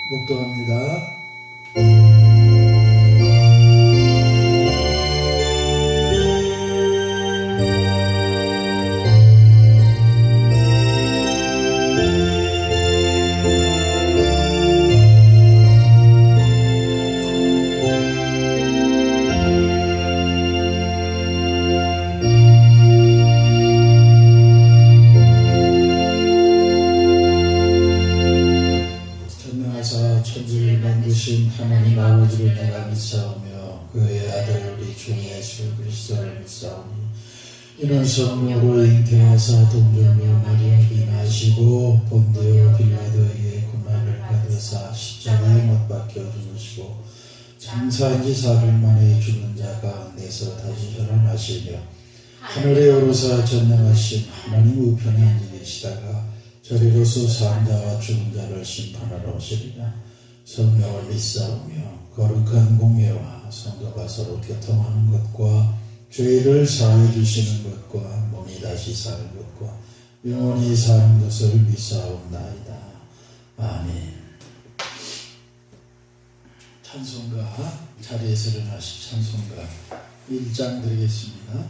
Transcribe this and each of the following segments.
목도합니다. 천지를 만드신 하나님 아버지를 내가 믿사오며 그의 아들 우리 주 예수 그리스도를 믿사오니 이는 성령으로 잉태하사 동정녀 마리아에게 나시고 본디오 빌라도에게 고난을 받으사 십자가에 못 박혀 죽으시고 장사한 지 4일 만에 죽은 자 가운데서 다시 살아나시며 하늘에 오르사 전능하신 하나님 우편에 앉아 계시다가 저리로서 산 자와 죽은 자를 심판하러 오시리라. 성령을 믿사오며 거룩한 공예와 성도가 서로 교통하는 것과 죄를 사해 주시는 것과 몸이 다시 사는 것과 영원히 사는 것을 믿사옵나이다. 아멘. 찬송가 자리에서 일어나시 찬송가 1장 드리겠습니다.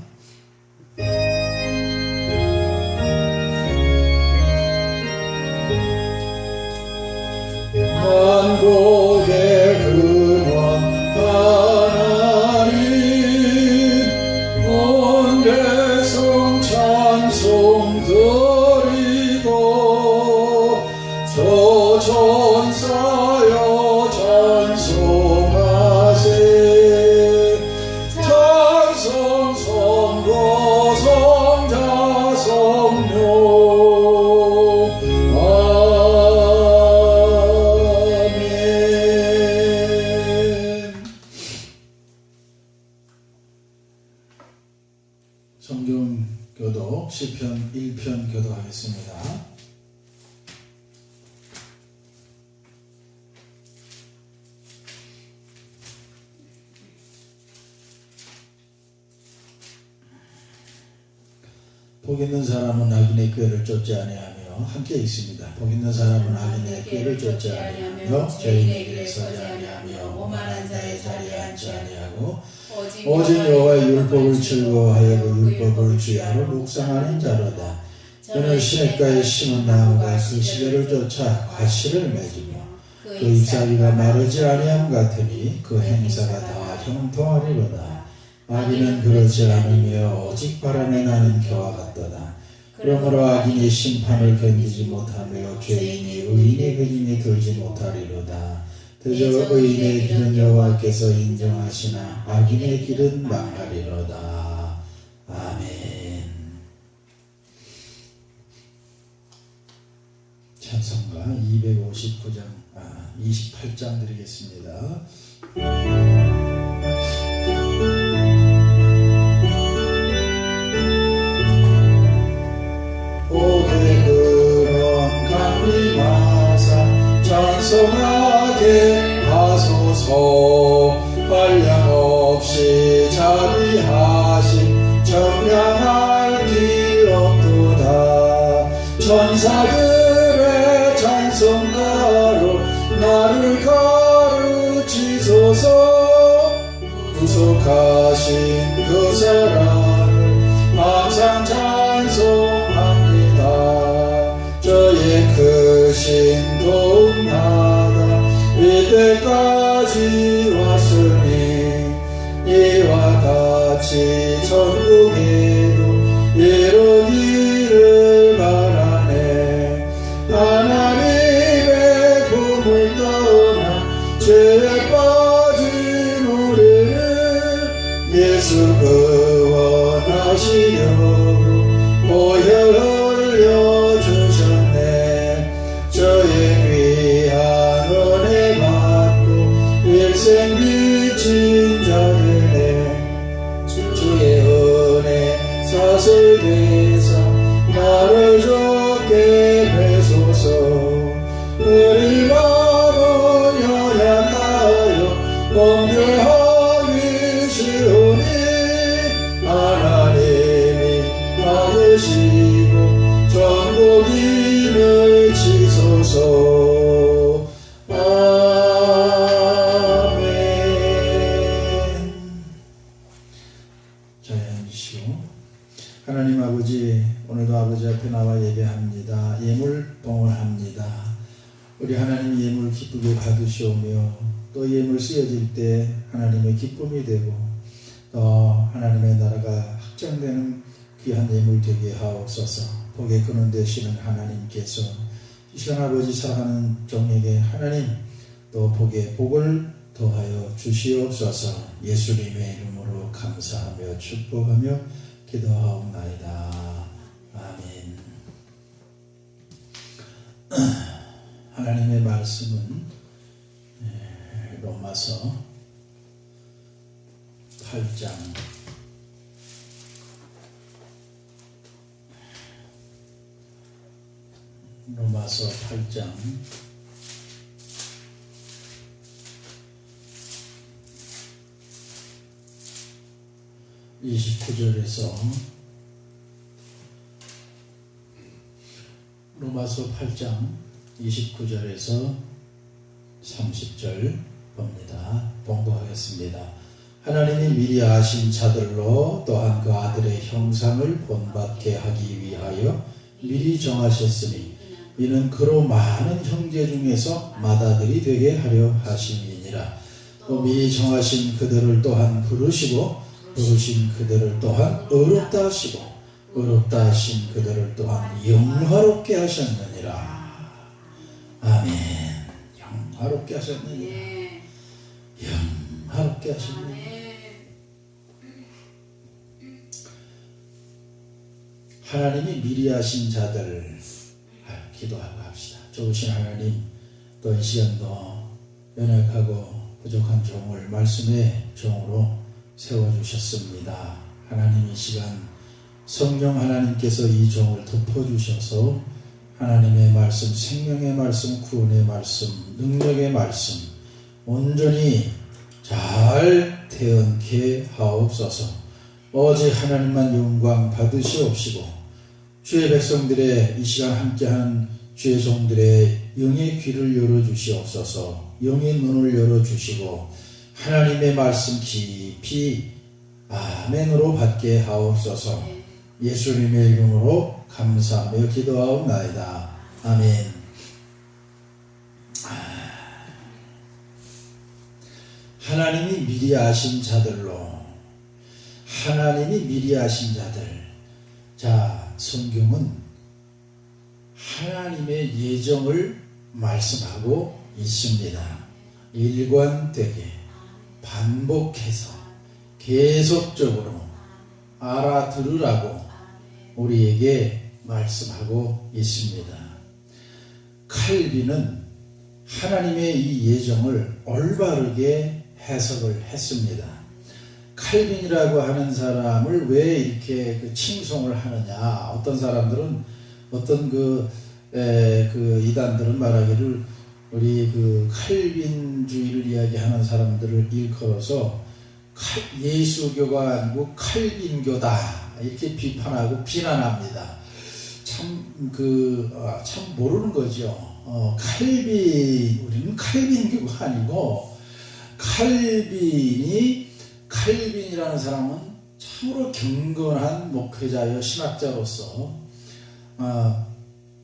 만복의 근원 하나님 온 백성 찬송 드리고 저 천사여 찬송하세 찬송 성도 성자 성령 성경 교독 시편 1편 교독하겠습니다. 복 있는 사람은 악인의 꾀를 쫓지 아니하며 함께 있습니다. 복 있는 사람은 악인의 꾀를 쫓지 아니하며 죄인의 길에 서지 아니하며 오만한 자의 자리에 앉지 아니하고 오직 여호와의 율법을 즐거워하여 그 율법을 주야로 묵상하는 자로다. 저는 시냇가에 심은 나무가 그 시절을 쫓아 과실을 맺으며 그 잎사귀가 마르지 아니함 같으니 그 행사가 다 형통하리로다. 악인은 그렇지 않으며 오직 바람에 나는 겨와 같도다. 그러므로 악인이 심판을 견디지 못하며 죄인이 의인의 배임에 들지 못하리로다. 그저 의인의 길은 여호와께서 인정하시나 악인의 길은 망하리로다. 아멘. 찬송가 28장 드리겠습니다. 복의 근원 강림하사 찬송하게 하소서. 한량없이 자비하신 청량할 길 없도다. 천사들의 찬송가로 나를 가르치소서. 구속하신 그 사랑을 항상 찬송합니다. 저의 크신 도움 받아 이때까지 왔으니 이와 같이 천국에도 이루기를 바라네. 하나님의 품을 떠나 죄에 빠진 우리를 예수 구원하시려고 보혈 흘려주셨네. 저의 귀한 은혜 받고 일생 미친 자들네. 주의 은혜 사슬되사 나를 좋게 되소서. 우리 마음은 연약하여 범죄하기 쉬우니 하나님이 받으시고 전국인을 치소서. 축복을 합니다. 우리 하나님 예물 기쁘게 받으시오며 또 예물 쓰여질 때 하나님의 기쁨이 되고 또 하나님의 나라가 확장되는 귀한 예물 되게 하옵소서. 복의 근원 되시는 하나님께서 이 시간 아버지 사랑하는 종에게 하나님 또 복의 복을 더하여 주시옵소서. 예수님의 이름으로 감사하며 축복하며 기도하옵나이다. 아멘. 하나님의 말씀은 로마서 8장 로마서 8장 29절에서 로마서 8장 29절에서 30절 봅니다. 봉독하겠습니다. 하나님이 미리 아신 자들로 또한 그 아들의 형상을 본받게 하기 위하여 미리 정하셨으니 이는 그로 많은 형제 중에서 맏아들이 되게 하려 하심이니라. 또 미리 정하신 그들을 또한 부르시고 부르신 그들을 또한 의롭다 하시고 의롭다 하신 그들을 또한 영화롭게 하셨느니라. 아멘. 영화롭게 하셨느니라. 영화롭게 하셨느니라. 하나님이 미리 하신 자들 기도하고 합시다. 좋으신 하나님, 또 이 시간도 연약하고 부족한 종을 말씀의 종으로 세워주셨습니다. 하나님 이 시간 성령 하나님께서 이 종을 덮어주셔서 하나님의 말씀, 생명의 말씀, 구원의 말씀, 능력의 말씀 온전히 잘 태연케 하옵소서. 오직 하나님만 영광 받으시옵시고 주의 백성들의 이 시간 함께하는 주의 종들의 영의 귀를 열어주시옵소서. 영의 눈을 열어주시고 하나님의 말씀 깊이 아멘으로 받게 하옵소서. 예수님의 이름으로 감사하며 기도하옵나이다. 아멘. 하나님이 미리 아신 자들로, 하나님이 미리 아신 자들. 자, 성경은 하나님의 예정을 말씀하고 있습니다. 일관되게 반복해서 계속적으로 알아들으라고 우리에게 말씀하고 있습니다. 칼빈은 하나님의 이 예정을 올바르게 해석을 했습니다. 칼빈이라고 하는 사람을 왜 이렇게 칭송을 하느냐? 어떤 사람들은 어떤 이단들은 말하기를 우리 칼빈주의를 이야기하는 사람들을 일컬어서 예수교가 아니고 칼빈교다 이렇게 비판하고 비난합니다. 참 모르는 거죠. 우리는 칼빈교가 아니고 칼빈이라는 사람은 참으로 경건한 목회자여 신학자로서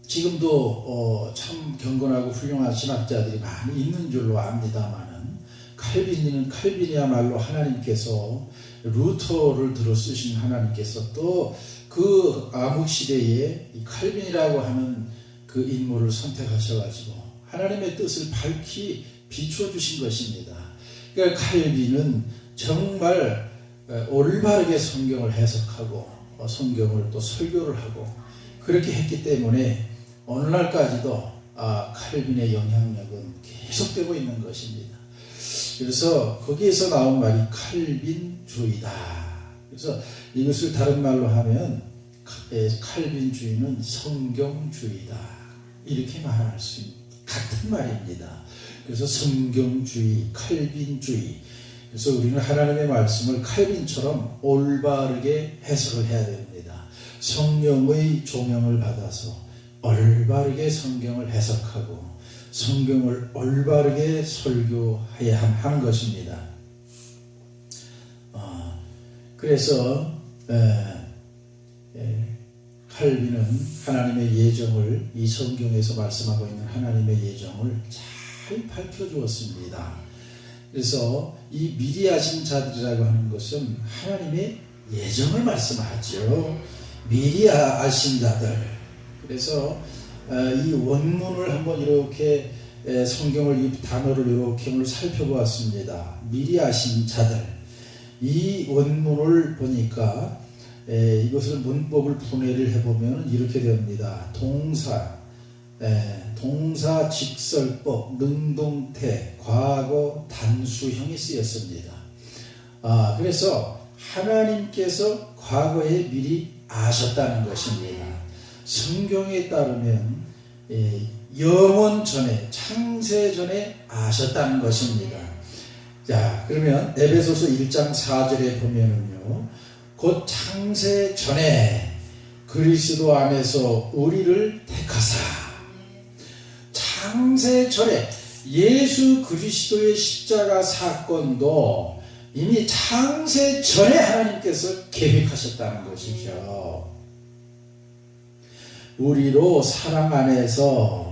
지금도 참 경건하고 훌륭한 신학자들이 많이 있는 줄로 압니다만은 칼빈이야말로 하나님께서 루터를 들어 쓰신 하나님께서 또 그 암흑시대에 이 칼빈이라고 하는 그 인물을 선택하셔가지고 하나님의 뜻을 밝히 비추어 주신 것입니다. 그러니까 칼빈은 정말 올바르게 성경을 해석하고 성경을 또 설교를 하고 그렇게 했기 때문에 오늘날까지도 칼빈의 영향력은 계속되고 있는 것입니다. 그래서 거기에서 나온 말이 칼빈주의다. 그래서 이것을 다른 말로 하면 칼빈주의는 성경주의다. 이렇게 말할 수 있는 같은 말입니다. 그래서 성경주의, 칼빈주의. 그래서 우리는 하나님의 말씀을 칼빈처럼 올바르게 해석을 해야 됩니다. 성령의 조명을 받아서 올바르게 성경을 해석하고 성경을 올바르게 설교해야 하는 것입니다. 그래서 칼빈은 하나님의 예정을, 이 성경에서 말씀하고 있는 하나님의 예정을 잘 밝혀주었습니다. 그래서 이 미리 하신 자들이라고 하는 것은 하나님의 예정을 말씀하죠. 미리 아신 자들. 그래서 이 원문을 한번 이렇게 성경을, 이 단어를 이렇게 오늘 살펴보았습니다. 미리 아신 자들. 이 원문을 보니까 이것을 문법을 분해를 해보면 이렇게 됩니다. 동사 직설법, 능동태, 과거, 단수형이 쓰였습니다. 그래서 하나님께서 과거에 미리 아셨다는 것입니다. 성경에 따르면 영원 전에, 창세 전에 아셨다는 것입니다. 자, 그러면 에베소서 1장 4절에 보면은요, 곧 창세 전에 그리스도 안에서 우리를 택하사, 창세 전에 예수 그리스도의 십자가 사건도 이미 창세 전에 하나님께서 계획하셨다는 것이죠. 우리로 사랑 안에서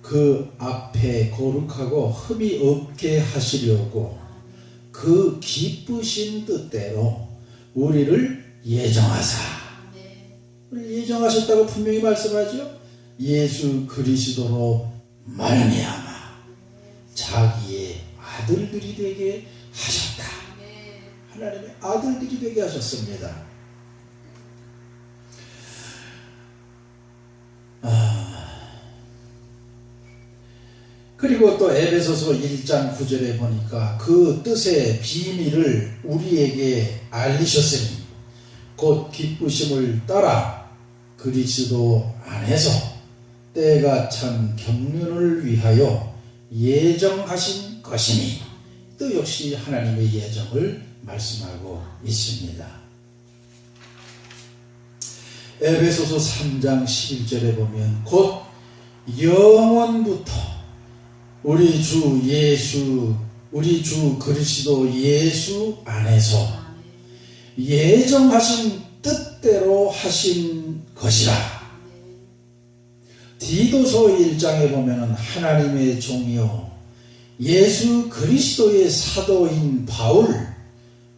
그 앞에 거룩하고 흠이 없게 하시려고 그 기쁘신 뜻대로 우리를 예정하사, 우리를 예정하셨다고 분명히 말씀하죠. 예수 그리스도로 말미암아 자기의 아들들이 되게 하셨다. 하나님의 아들들이 되게 하셨습니다. 그리고 또 에베소서 1장 9절에 보니까 그 뜻의 비밀을 우리에게 알리셨으니 곧 기쁘심을 따라 그리스도 안에서 때가 찬 경륜을 위하여 예정하신 것이니, 또 역시 하나님의 예정을 말씀하고 있습니다. 에베소서 3장 11절에 보면 곧 영원부터 우리 주 그리스도 예수 안에서 예정하신 뜻대로 하신 것이라. 디도서 1장에 보면 하나님의 종이요 예수 그리스도의 사도인 바울,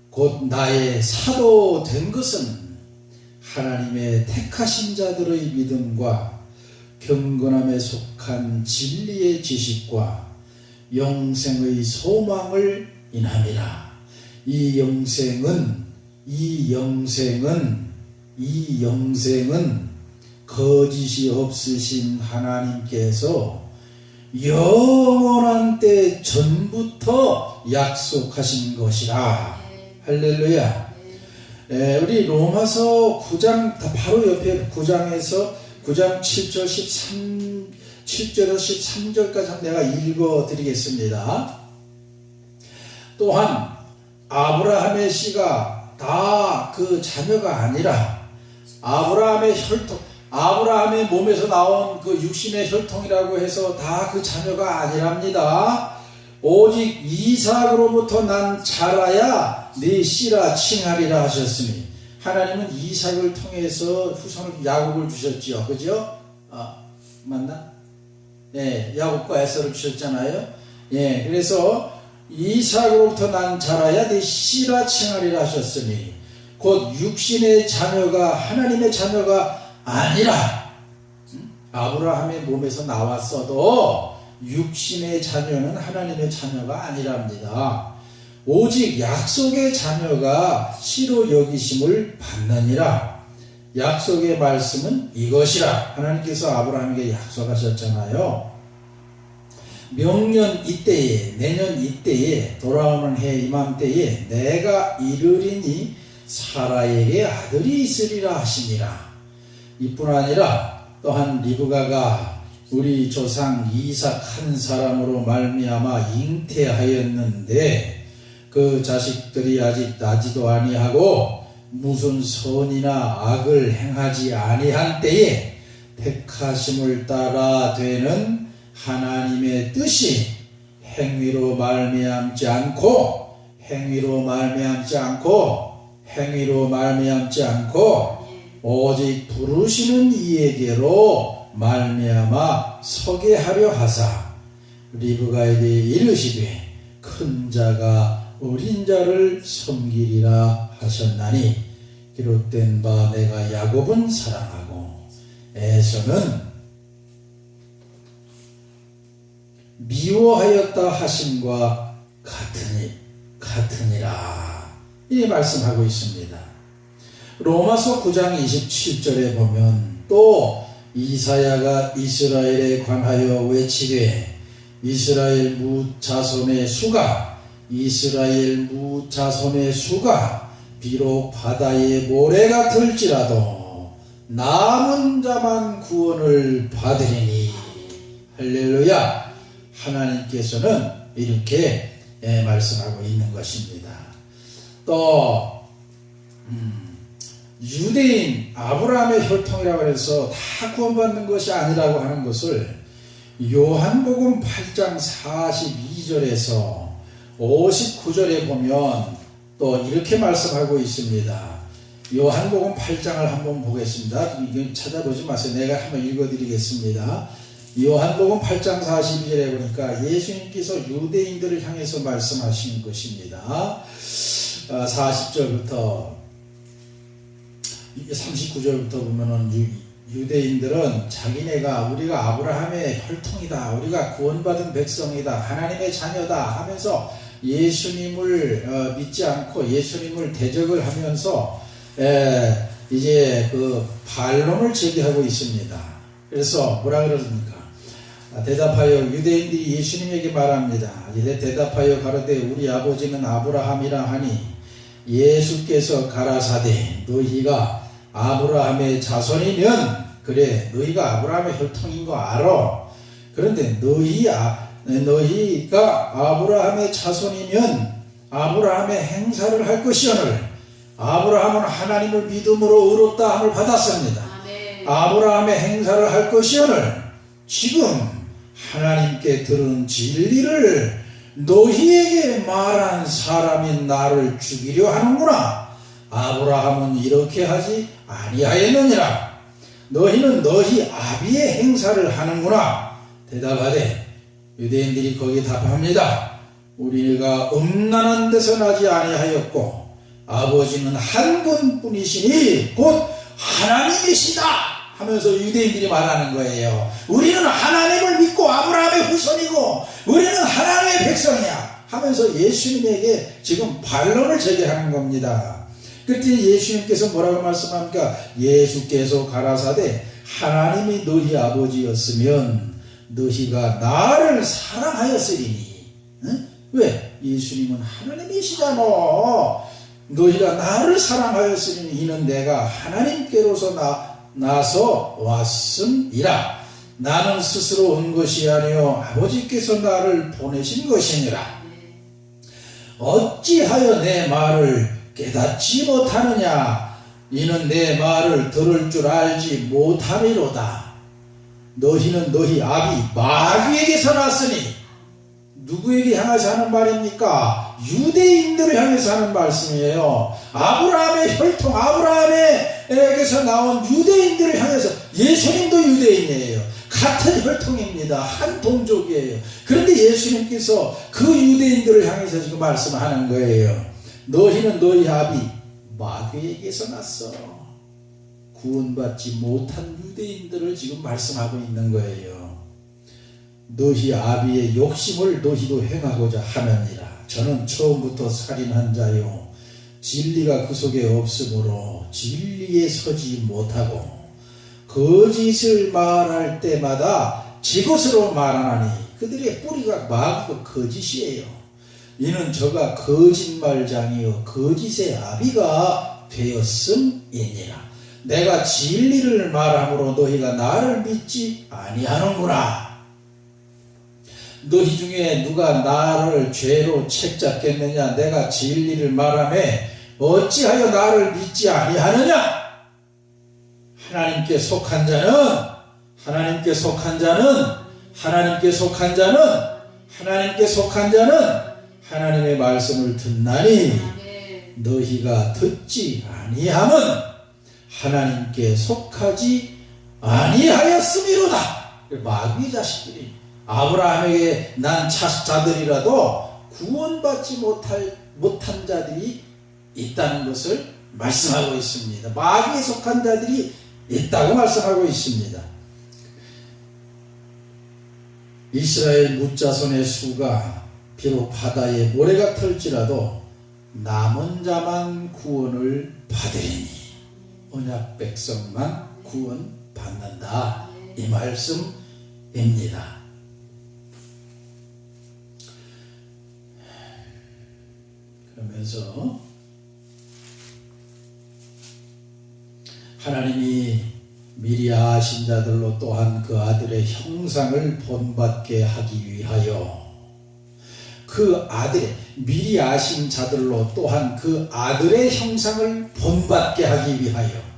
곧 나의 사도 된 것은 하나님의 택하신 자들의 믿음과 경건함에 속한 진리의 지식과 영생의 소망을 인함이라. 이 영생은 거짓이 없으신 하나님께서 영원한 때 전부터 약속하신 것이라. 할렐루야. 우리 로마서 9장 바로 옆에 9장에서 9장 7절에서 13절까지 내가 읽어드리겠습니다. 또한 아브라함의 씨가 다 그 자녀가 아니라 아브라함의 몸에서 나온 그 육신의 혈통이라고 해서 다 그 자녀가 아니랍니다. 오직 이삭으로부터 난 자라야 네 씨라 칭하리라 하셨으니, 하나님은 이삭을 통해서 후손을 야곱을 주셨죠. 그죠? 맞나? 예, 야곱과 에서를 주셨잖아요. 예, 그래서 이삭으로부터 난 자라야 네 씨라 칭하리라 하셨으니, 곧 육신의 자녀가 하나님의 자녀가 아니라, 아브라함의 몸에서 나왔어도 육신의 자녀는 하나님의 자녀가 아니랍니다. 오직 약속의 자녀가 씨로 여기심을 받느니라. 약속의 말씀은 이것이라. 하나님께서 아브라함에게 약속하셨잖아요. 명년 이때에, 내년 이때에, 돌아오는 해 이맘때에 내가 이르리니 사라에게 아들이 있으리라 하시니라. 이뿐 아니라 또한 리브가가 우리 조상 이삭 한 사람으로 말미암아 잉태하였는데 그 자식들이 아직 나지도 아니하고 무슨 선이나 악을 행하지 아니한 때에 택하심을 따라 되는 하나님의 뜻이 행위로 말미암지 않고 오직 부르시는 이에게로 말미암아 서게 하려 하사 리브가에게 이르시되 큰 자가 어린 자를 섬기리라 하셨나니 기록된 바 내가 야곱은 사랑하고 에서는 미워하였다 하심과 같으니라 이 말씀하고 있습니다. 로마서 9장 27절에 보면 또 이사야가 이스라엘에 관하여 외치되 이스라엘 무자손의 수가 비록 바다의 모래가 들지라도 남은 자만 구원을 받으리니 할렐루야. 하나님께서는 이렇게 말씀하고 있는 것입니다. 또 유대인 아브라함의 혈통이라고 해서 다 구원받는 것이 아니라고 하는 것을 요한복음 8장 42절에서 59절에 보면 또 이렇게 말씀하고 있습니다. 요한복음 8장을 한번 보겠습니다. 이건 찾아보지 마세요. 내가 한번 읽어드리겠습니다. 요한복음 8장 42절에 보니까 예수님께서 유대인들을 향해서 말씀하신 것입니다. 40절부터 39절부터 보면은 유대인들은 자기네가 우리가 아브라함의 혈통이다, 우리가 구원받은 백성이다, 하나님의 자녀다 하면서 예수님을 믿지 않고 예수님을 대적을 하면서 이제 그 반론을 제기하고 있습니다. 그래서 뭐라 그러십니까? 대답하여 유대인들이 예수님에게 말합니다. 이제 대답하여 가로되 우리 아버지는 아브라함이라 하니 예수께서 가라사대 너희가 아브라함의 자손이면 그래 너희가 아브라함의 혈통인 거 알아. 그런데 너희가 아브라함의 자손이면 아브라함의 행사를 할 것이오늘 아브라함은 하나님을 믿음으로 의롭다 함을 받았습니다. 아브라함의 행사를 할 것이오늘 지금 하나님께 들은 진리를 너희에게 말한 사람인 나를 죽이려 하는구나. 아브라함은 이렇게 하지 아니하였느니라. 너희는 너희 아비의 행사를 하는구나. 대답하되 유대인들이 거기에 답합니다. 우리가 음란한 데서 나지 아니하였고 아버지는 한 분뿐이시니 곧 하나님이시다 하면서 유대인들이 말하는 거예요. 우리는 하나님을 믿고 아브라함의 후손이고 우리는 하나님의 백성이야 하면서 예수님에게 지금 반론을 제기하는 겁니다. 그때 예수님께서 뭐라고 말씀합니까? 예수께서 가라사대 하나님이 너희 아버지였으면 너희가 나를 사랑하였으리니. 응? 왜? 예수님은 하나님이시잖아. 너희가 나를 사랑하였으니 이는 내가 하나님께로서 나서 왔음이라. 나는 스스로 온 것이 아니요 아버지께서 나를 보내신 것이니라. 어찌하여 내 말을 깨닫지 못하느냐? 이는 내 말을 들을 줄 알지 못함이로다. 너희는 너희 아비 마귀에게서 났으니. 누구에게 향해서 하는 말입니까? 유대인들을 향해서 하는 말씀이에요. 아브라함의 혈통, 아브라함에게서 나온 유대인들을 향해서. 예수님도 유대인이에요. 같은 혈통입니다. 한 동족이에요. 그런데 예수님께서 그 유대인들을 향해서 지금 말씀하는 거예요. 너희는 너희 아비 마귀에게서 났어. 구원받지 못한 유대인들을 지금 말씀하고 있는 거예요. 너희 아비의 욕심을 너희도 행하고자 하느니라. 저는 처음부터 살인한 자요 진리가 그 속에 없으므로 진리에 서지 못하고 거짓을 말할 때마다 제 것으로 말하나니 그들의 뿌리가 마귀고 거짓이에요. 이는 저가 거짓말장이요 거짓의 아비가 되었음이니라. 내가 진리를 말함으로 너희가 나를 믿지 아니하는구나. 너희 중에 누가 나를 죄로 책잡겠느냐? 내가 진리를 말하매 어찌하여 나를 믿지 아니하느냐? 하나님께 속한 자는 하나님의 말씀을 듣나니 너희가 듣지 아니함은 하나님께 속하지 아니하였음이로다. 마귀의 자식들이 아브라함에게 난 자들이라도 구원받지 못한 자들이 있다는 것을 말씀하고 있습니다. 마귀에 속한 자들이 있다고 말씀하고 있습니다. 이스라엘 뭇자손의 수가 비록 바다에 모래가 털지라도 남은 자만 구원을 받으리니 언약 백성만 구원받는다, 이 말씀입니다. 그러면서 하나님이 미리 아신 자들로 또한 그 아들의 형상을 본받게 하기 위하여, 그 아들, 미리 아신 자들로 또한 그 아들의 형상을 본받게 하기 위하여.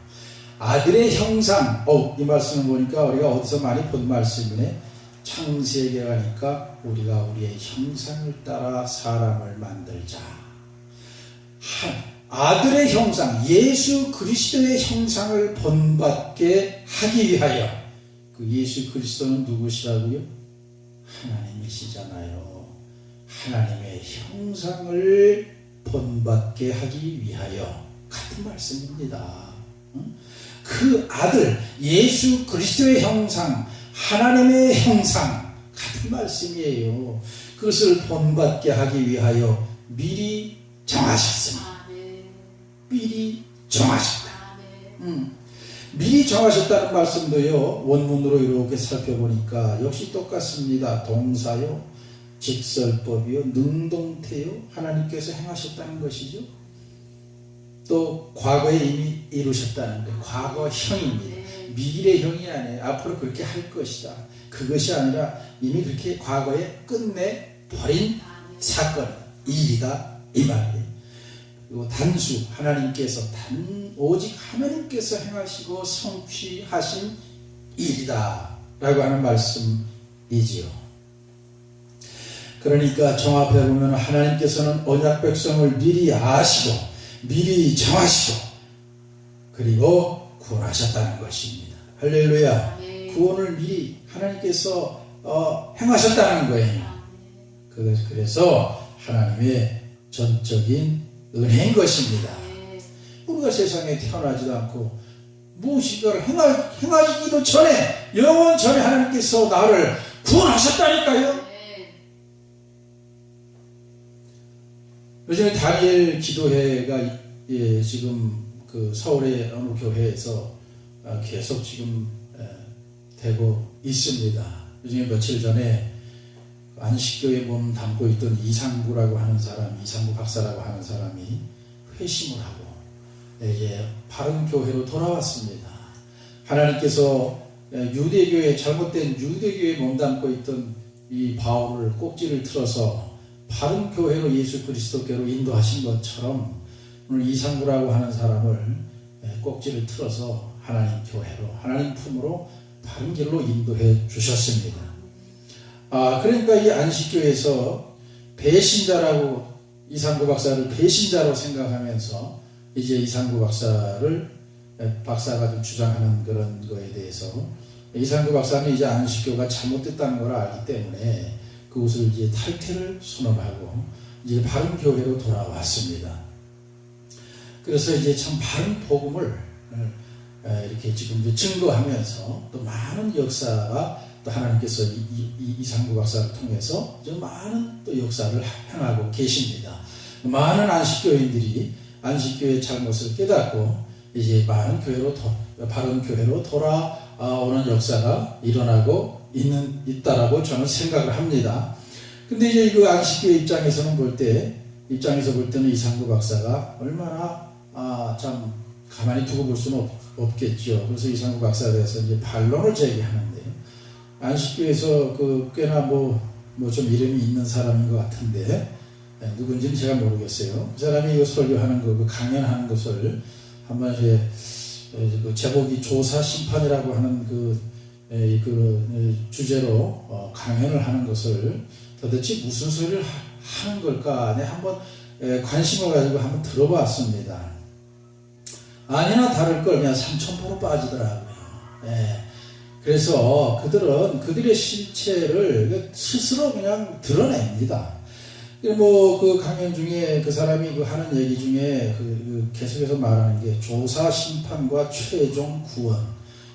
아들의 형상, 이 말씀을 보니까 우리가 어디서 많이 본 말씀이네. 창세기에 가니까 우리가 우리의 형상을 따라 사람을 만들자. 아들의 형상, 예수 그리스도의 형상을 본받게 하기 위하여. 그 예수 그리스도는 누구시라고요? 하나님이시잖아요. 하나님의 형상을 본받게 하기 위하여. 같은 말씀입니다. 그 아들, 예수 그리스도의 형상, 하나님의 형상, 같은 말씀이에요. 그것을 본받게 하기 위하여 미리 정하셨습니다. 미리 정하셨다. 미리 정하셨다는 말씀도요, 원문으로 이렇게 살펴보니까 역시 똑같습니다. 동사요, 직설법이요, 능동태요, 하나님께서 행하셨다는 것이죠. 또 과거에 이미 이루셨다는 거예요. 과거형입니다. 미래형이 아니에요. 앞으로 그렇게 할 것이다. 그것이 아니라 이미 그렇게 과거에 끝내버린 사건, 일이다, 이 말이에요. 그리고 단수, 하나님께서 오직 하나님께서 행하시고 성취하신 일이다 라고 하는 말씀이지요. 그러니까 종합해 보면 하나님께서는 언약 백성을 미리 아시고 미리 정하시고 그리고 구원하셨다는 것입니다. 할렐루야. 구원을 미리 하나님께서 행하셨다는 거예요. 그래서 하나님의 전적인 은혜인 것입니다. 우리가 세상에 태어나지도 않고 무엇인가를 행하기도 전에, 영원 전에 하나님께서 나를 구원하셨다니까요. 요즘에 다니엘 기도회가 지금 그 서울의 어느 교회에서 계속 지금 되고 있습니다. 요즘에 며칠 전에 안식교에 몸 담고 있던 이상구 박사라고 하는 사람이 회심을 하고 이제 바른 교회로 돌아왔습니다. 하나님께서 잘못된 유대교에 몸 담고 있던 이 바울을 꼭지를 틀어서 바른 교회로 예수 그리스도께로 인도하신 것처럼 오늘 이상구라고 하는 사람을 꼭지를 틀어서 하나님 교회로, 하나님 품으로 바른 길로 인도해 주셨습니다. 그러니까 이 안식교에서 배신자라고, 이상구 박사를 배신자로 생각하면서 이제 이상구 박사가 주장하는 그런 거에 대해서 이상구 박사는 이제 안식교가 잘못됐다는 걸 알기 때문에 그것을 이제 탈퇴를 선언하고 이제 바른 교회로 돌아왔습니다. 그래서 이제 참 바른 복음을 이렇게 지금 증거하면서 또 많은 역사가 또 하나님께서 이상구 박사를 통해서 많은 또 역사를 행하고 계십니다. 많은 안식교인들이 안식교의 잘못을 깨닫고 이제 바른 교회로 돌아오는 역사가 일어나고 있다라고 저는 생각을 합니다. 근데 이제 그 안식교 입장에서 볼 때는 이상구 박사가 얼마나 참 가만히 두고 볼 수는 없겠죠. 그래서 이상구 박사에 대해서 이제 반론을 제기하는데, 안식교에서 꽤나 좀 이름이 있는 사람인 것 같은데, 누군지는 제가 모르겠어요. 그 사람이 이거 설교하는 거, 강연하는 것을 한번 이제 제목이 조사 심판이라고 하는 그 주제로 강연을 하는 것을 도대체 무슨 소리를 하는 걸까? 한번 관심을 가지고 한번 들어봤습니다. 아니나 다를 걸 그냥 삼천포로 빠지더라고요. 예. 그래서 그들은 그들의 실체를 스스로 그냥 드러냅니다. 그 강연 중에 그 사람이 하는 얘기 중에 계속해서 말하는 게 조사 심판과 최종 구원,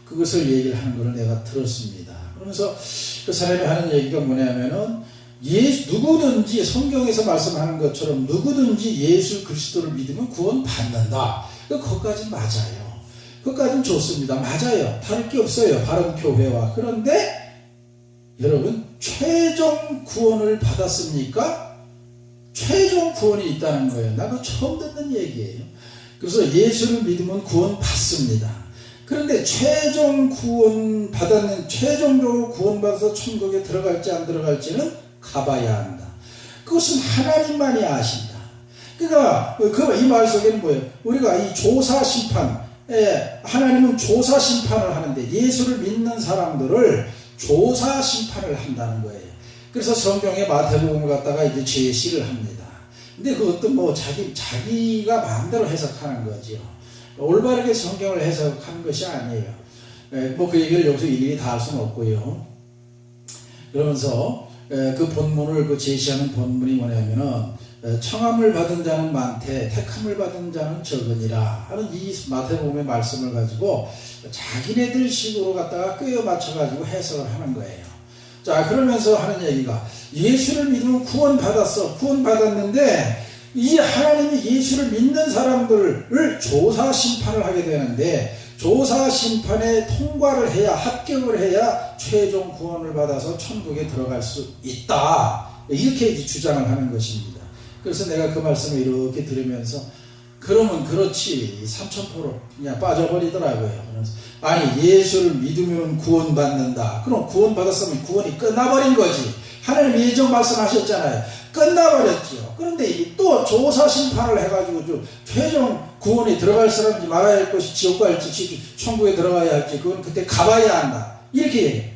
그것을 얘기를 하는 걸 내가 들었습니다. 그러면서 그 사람이 하는 얘기가 뭐냐면은 누구든지 성경에서 말씀하는 것처럼 누구든지 예수 그리스도를 믿으면 구원 받는다. 그것까지 맞아요. 그것까지는 좋습니다. 맞아요. 다를 게 없어요. 바른 교회와. 그런데 여러분, 최종 구원을 받았습니까? 최종 구원이 있다는 거예요. 나도 처음 듣는 얘기예요. 그래서 예수를 믿으면 구원 받습니다. 그런데 최종 구원 받았는, 최종적으로 구원받아서 천국에 들어갈지 안 들어갈지는 가봐야 한다. 그것은 하나님만이 아신다. 그러니까 이 말 속에는 뭐예요? 우리가 이 조사 심판, 하나님은 조사 심판을 하는데 예수를 믿는 사람들을 조사 심판을 한다는 거예요. 그래서 성경의 마태복음을 갖다가 이제 제시를 합니다. 근데 그것도 자기가 마음대로 해석하는 거죠. 올바르게 성경을 해석하는 것이 아니에요. 그 얘기를 여기서 일일이 다 할 수는 없고요. 그러면서 그 본문을 제시하는 본문이 뭐냐면은 청함을 받은 자는 많되 택함을 받은 자는 적으니라 하는 이 마태복음의 말씀을 가지고 자기네들 식으로 갖다가 꿰어 맞춰 가지고 해석을 하는 거예요. 자, 그러면서 하는 얘기가 예수를 믿으면 구원받았어. 구원받았는데 이 하나님이 예수를 믿는 사람들을 조사 심판을 하게 되는데 조사 심판에 통과를 해야, 합격을 해야 최종 구원을 받아서 천국에 들어갈 수 있다. 이렇게 주장을 하는 것입니다. 그래서 내가 그 말씀을 이렇게 들으면서 그러면 그렇지, 삼천포로 그냥 빠져버리더라고요. 그래서 아니, 예수를 믿으면 구원받는다. 그럼 구원받았으면 구원이 끝나버린 거지. 하나님 예정 말씀하셨잖아요. 끝나버렸죠. 그런데 또 조사 심판을 해가지고 좀 최종 구원에 들어갈 사람인지 말아야 할 것이 지옥 갈지 천국에 들어가야 할지 그건 그때 가봐야 한다. 이렇게 얘기해요.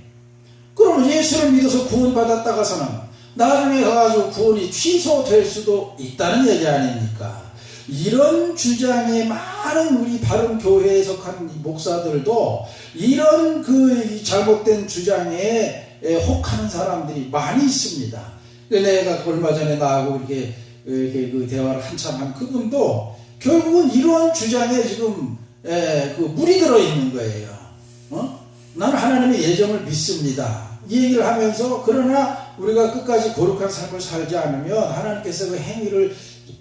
그러면 예수를 믿어서 구원받았다가서는 나중에 가가지고 구원이 취소될 수도 있다는 얘기 아닙니까? 이런 주장에 많은 우리 바른 교회에 속한 목사들도 이런 잘못된 주장에 혹하는 사람들이 많이 있습니다. 내가 얼마 전에 나하고 이렇게 그 대화를 한참 한 그분도 결국은 이러한 주장에 지금 물이 들어있는 거예요. 나는 하나님의 예정을 믿습니다. 이 얘기를 하면서 그러나 우리가 끝까지 거룩한 삶을 살지 않으면 하나님께서 그 행위를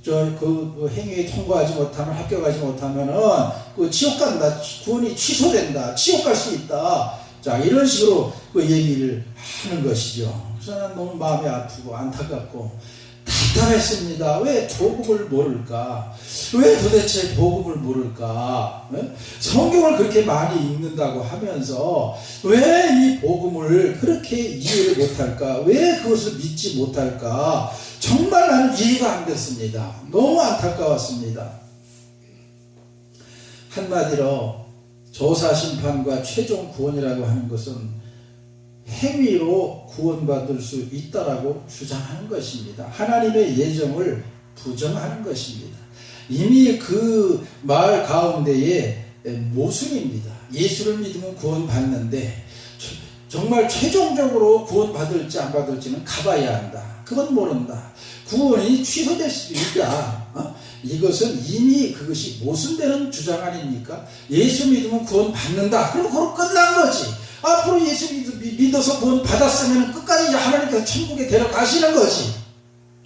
그 행위에 통과하지 못하면, 합격하지 못하면은 그 지옥 간다, 구원이 취소된다, 지옥 갈 수 있다. 자, 이런 식으로 그 얘기를 하는 것이죠. 그래서 난 너무 마음이 아프고 안타깝고 답답했습니다. 왜 복음을 모를까? 왜 도대체 복음을 모를까? 성경을 그렇게 많이 읽는다고 하면서 왜 이 복음을 그렇게 이해를 못할까? 왜 그것을 믿지 못할까? 정말 나는 이해가 안 됐습니다. 너무 안타까웠습니다. 한마디로 조사 심판과 최종 구원이라고 하는 것은 행위로 구원받을 수 있다라고 주장하는 것입니다. 하나님의 예정을 부정하는 것입니다. 이미 그 말 가운데에 모순입니다. 예수를 믿으면 구원받는데 정말 최종적으로 구원받을지 안 받을지는 가봐야 한다. 그건 모른다. 구원이 취소될 수도 있다. 이것은 이미 그것이 모순되는 주장 아닙니까? 예수 믿으면 구원받는다. 그럼 그걸 끝난 거지. 앞으로 예수 믿어서 구원 받았으면 끝까지 하나님께서 천국에 데려가시는 거지.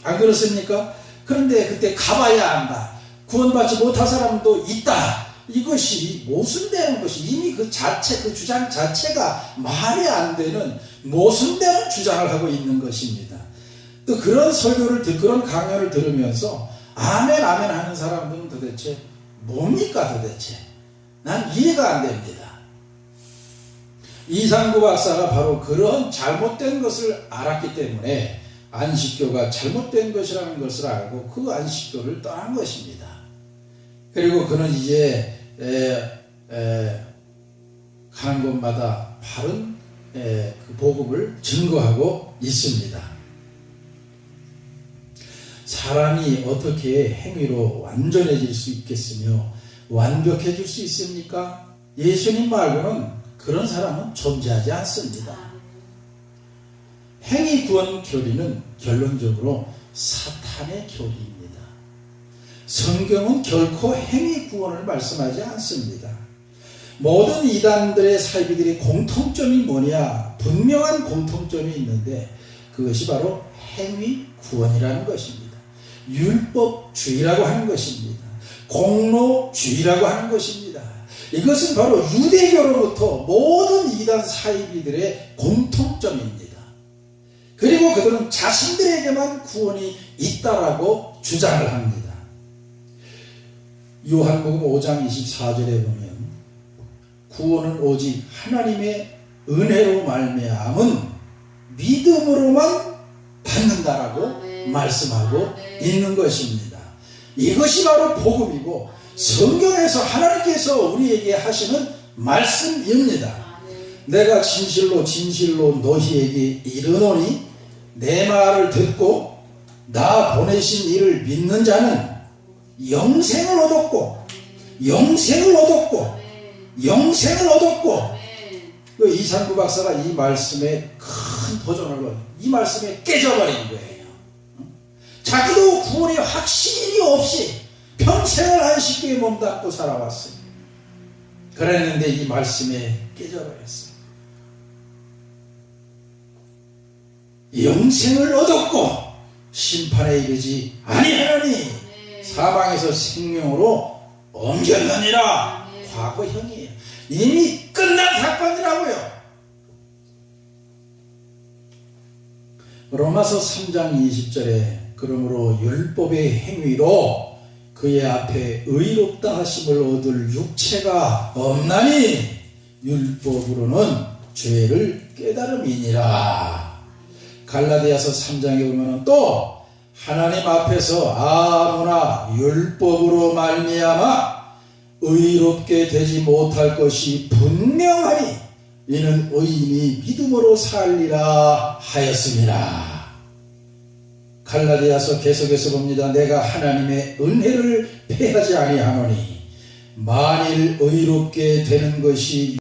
안 그렇습니까? 그런데 그때 가봐야 한다. 구원받지 못한 사람도 있다. 이것이 모순되는 것이 이미 그 주장 자체가 말이 안 되는 모순되는 주장을 하고 있는 것입니다. 또 그런 설교를, 그런 강연을 들으면서 아멘 아멘 하는 사람들은 도대체 뭡니까 도대체? 난 이해가 안 됩니다. 이상구 박사가 바로 그런 잘못된 것을 알았기 때문에 안식교가 잘못된 것이라는 것을 알고 그 안식교를 떠난 것입니다. 그리고 그는 이제 가는 곳마다 바른 그 복음을 증거하고 있습니다. 사람이 어떻게 행위로 완전해질 수 있겠으며 완벽해 줄 수 있습니까? 예수님 말고는 그런 사람은 존재하지 않습니다. 행위 구원 교리는 결론적으로 사탄의 교리입니다. 성경은 결코 행위 구원을 말씀하지 않습니다. 모든 이단들의 사이비들의 공통점이 뭐냐? 분명한 공통점이 있는데 그것이 바로 행위 구원이라는 것입니다. 율법주의라고 하는 것입니다. 공로주의라고 하는 것입니다. 이것은 바로 유대교로부터 모든 이단 사이비들의 공통점입니다. 그리고 그들은 자신들에게만 구원이 있다라고 주장을 합니다. 요한복음 5장 24절에 보면 구원은 오직 하나님의 은혜로 말미암은 믿음으로만 받는다라고 말씀하고 있는 것입니다. 이것이 바로 복음이고 성경에서 하나님께서 우리에게 하시는 말씀입니다. 내가 진실로 진실로 너희에게 이르노니 내 말을 듣고 나 보내신 이를 믿는 자는 영생을 얻었고 영생을 얻었고 영생을 얻었고 이상구 박사가 이 말씀에 큰 도전을 이 말씀에 깨져버린 거예요. 자기도 구원의 확신이 없이 평생을 안식교에 몸담고 살아왔어요. 그랬는데 이 말씀에 깨져버렸어요. 영생을 얻었고 심판에 이르지 아니하니 사망에서 생명으로 옮겼느니라. 과거형이에요. 이미 끝난 사건이라고요. 로마서 3장 20절에 그러므로 율법의 행위로 그의 앞에 의롭다 하심을 얻을 육체가 없나니 율법으로는 죄를 깨달음이니라. 갈라디아서 3장에 보면 또 하나님 앞에서 아무나 율법으로 말미암아 의롭게 되지 못할 것이 분명하니 이는 의인이 믿음으로 살리라 하였습니다. 갈라디아서 계속해서 봅니다. 내가 하나님의 은혜를 패하지 아니하노니 만일 의롭게 되는 것이